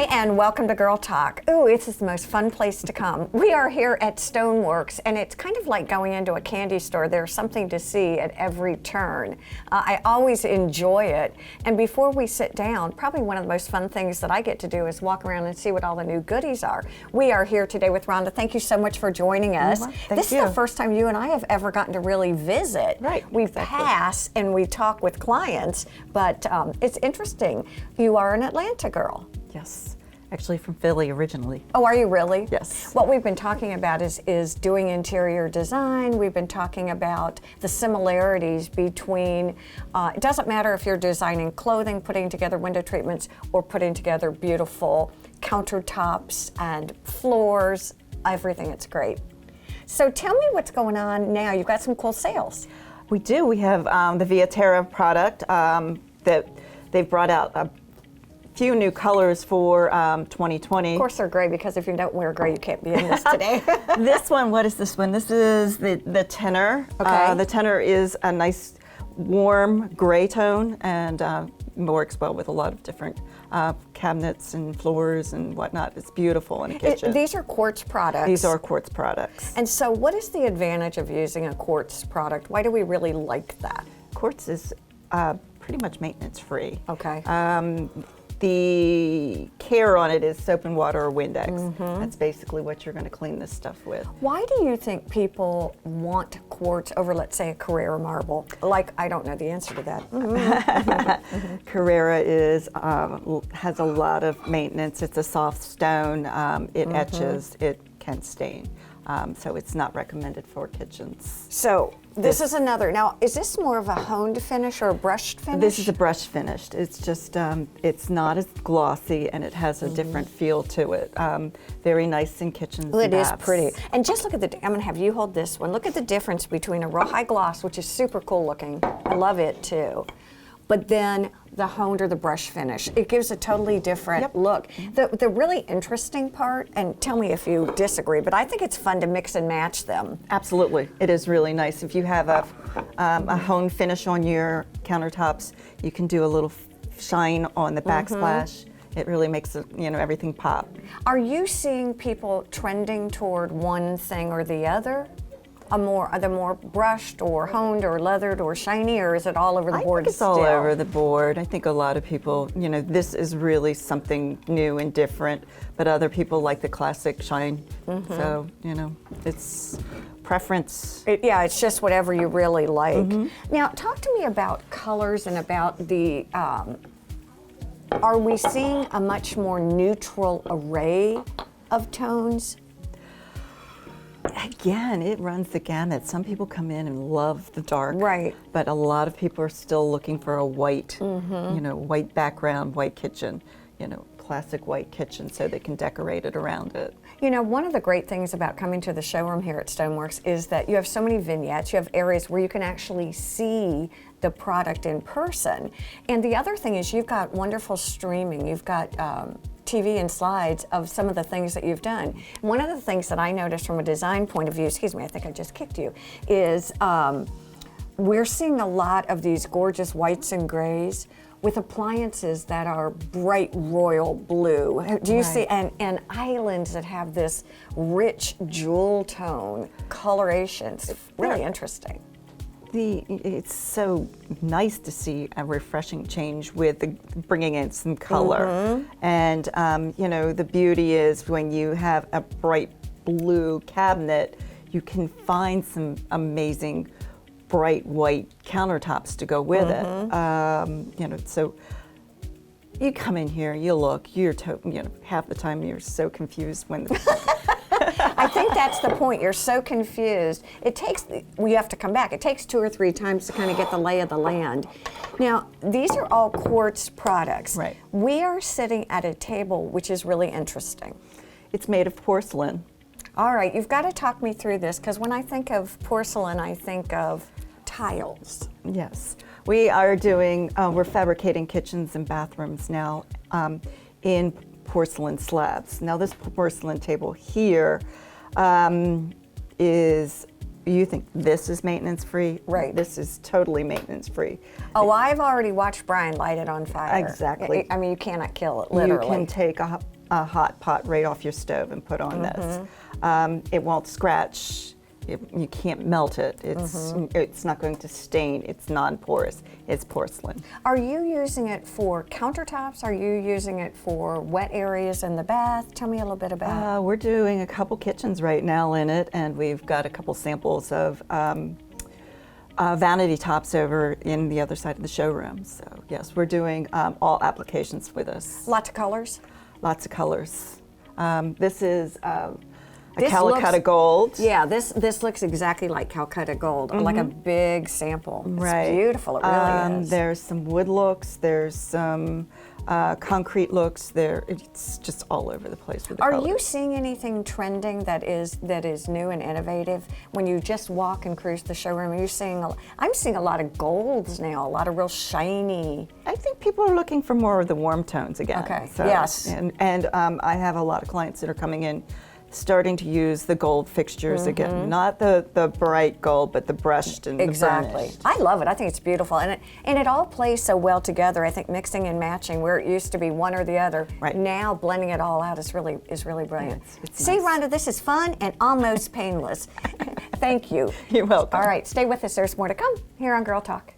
Hi, and welcome to Girl Talk. Ooh, it's the most fun place to come. We are here at StoneWorks, and it's kind of like going into a candy store. There's something to see at every turn. I always enjoy it. And before we sit down, probably one of the most fun things that I get to do is walk around and see what all the new goodies are. We are here today with Rhonda. Thank you so much for joining us. This is the first time you and I have ever gotten to really visit. Right. We pass and we talk with clients, but it's interesting. You are an Atlanta girl. Yes, actually from Philly originally. Oh, are you really? Yes. What we've been talking about is doing interior design. We've been talking about the similarities between, it doesn't matter if you're designing clothing, putting together window treatments, or putting together beautiful countertops and floors, everything. It's great. So tell me what's going on now. You've got some cool sales. We do. We have the Viaterra product that they've brought out a few new colors for 2020. Of course they're gray, because if you don't wear gray, you can't be in this today. This one, what is this one? This is the tenor. Okay. The tenor is a nice warm gray tone and works well with a lot of different cabinets and floors and whatnot. It's beautiful in a kitchen. These are quartz products. These are quartz products. And so what is the advantage of using a quartz product? Why do we really like that? Quartz is pretty much maintenance free. Okay. The care on it is soap and water or Windex. That's basically what you're going to clean this stuff with. Why do you think people want quartz over, let's say, a Carrara marble? Like, I don't know the answer to that. Carrara is has a lot of maintenance. It's a soft stone. It etches. It can stain. So it's not recommended for kitchens. So this is another. Now, is this more of a honed finish or a brushed finish? This is a brush finished. It's just, it's not as glossy and it has a different feel to it. Very nice in kitchens. It is pretty. And just look at the, I'm gonna have you hold this one. Look at the difference between a real high gloss, which is super cool looking. I love it too. But then the honed or the brush finish. It gives a totally different look. The really interesting part, and tell me if you disagree, but I think it's fun to mix and match them. Absolutely, it is really nice. If you have a honed finish on your countertops, you can do a little shine on the backsplash. It really makes it, everything pop. Are you seeing people trending toward one thing or the other? Are they more brushed or honed or leathered or shiny, or is it all over the board? I think it's all over the board. I think a lot of people, this is really something new and different, but other people like the classic shine. So, it's preference. It's just whatever you really like. Now, talk to me about colors and about the, are we seeing a much more neutral array of tones? Again, it runs the gamut. Some people come in and love the dark, right? But a lot of people are still looking for a white, white background, white kitchen, classic white kitchen, so they can decorate it around it. One of the great things about coming to the showroom here at StoneWorks is that you have so many vignettes. You have areas where you can actually see the product in person. And the other thing is you've got wonderful streaming. You've got TV and slides of some of the things that you've done. One of the things that I noticed from a design point of view, excuse me, I think I just kicked you, is we're seeing a lot of these gorgeous whites and grays with appliances that are bright royal blue. Do you see, and islands that have this rich jewel tone coloration. It's really interesting. It's so nice to see a refreshing change with bringing in some color. And the beauty is when you have a bright blue cabinet, you can find some amazing bright white countertops to go with it. So you come in here, you look, half the time you're so confused when I think that's the point. You're so confused. You have to come back. It takes 2 or 3 times to kind of get the lay of the land. Now, these are all quartz products. Right. We are sitting at a table which is really interesting. It's made of porcelain. All right, you've got to talk me through this, because when I think of porcelain, I think of tiles. Yes. We are we're fabricating kitchens and bathrooms now in porcelain slabs. Now this porcelain table here is you think this is maintenance free. Right. This is totally maintenance free. Oh, I've already watched Brian light it on fire. Exactly. I mean, you cannot kill it, literally. You can take a hot pot right off your stove and put on this. It won't scratch. You can't melt it. It's not going to stain. It's non-porous. It's porcelain. Are you using it for countertops? Are you using it for wet areas in the bath? Tell me a little bit about it. We're doing a couple kitchens right now in it, and we've got a couple samples of vanity tops over in the other side of the showroom. So yes, we're doing all applications with us. Lots of colors? Lots of colors. This is a This Calcutta looks- gold. Yeah, this looks exactly like Calcutta gold, like a big sample. Right. It's beautiful, it really is. There's some wood looks, there's some concrete looks. It's just all over the place with the Are colors. you seeing anything trending that is new and innovative? When you just walk and cruise the showroom, I'm seeing a lot of golds now, a lot of real shiny. I think people are looking for more of the warm tones again. Okay, So, yes. And I have a lot of clients that are coming in starting to use the gold fixtures again. Not the bright gold, but the brushed and Exactly. the burnished. I love it. I think it's beautiful, and it all plays so well together. I think mixing and matching, where it used to be one or the other, Right. now blending it all out is really brilliant. It's See, nice. Rhonda, this is fun and almost painless. Thank you. You're welcome. All right, stay with us. There's more to come here on Girl Talk.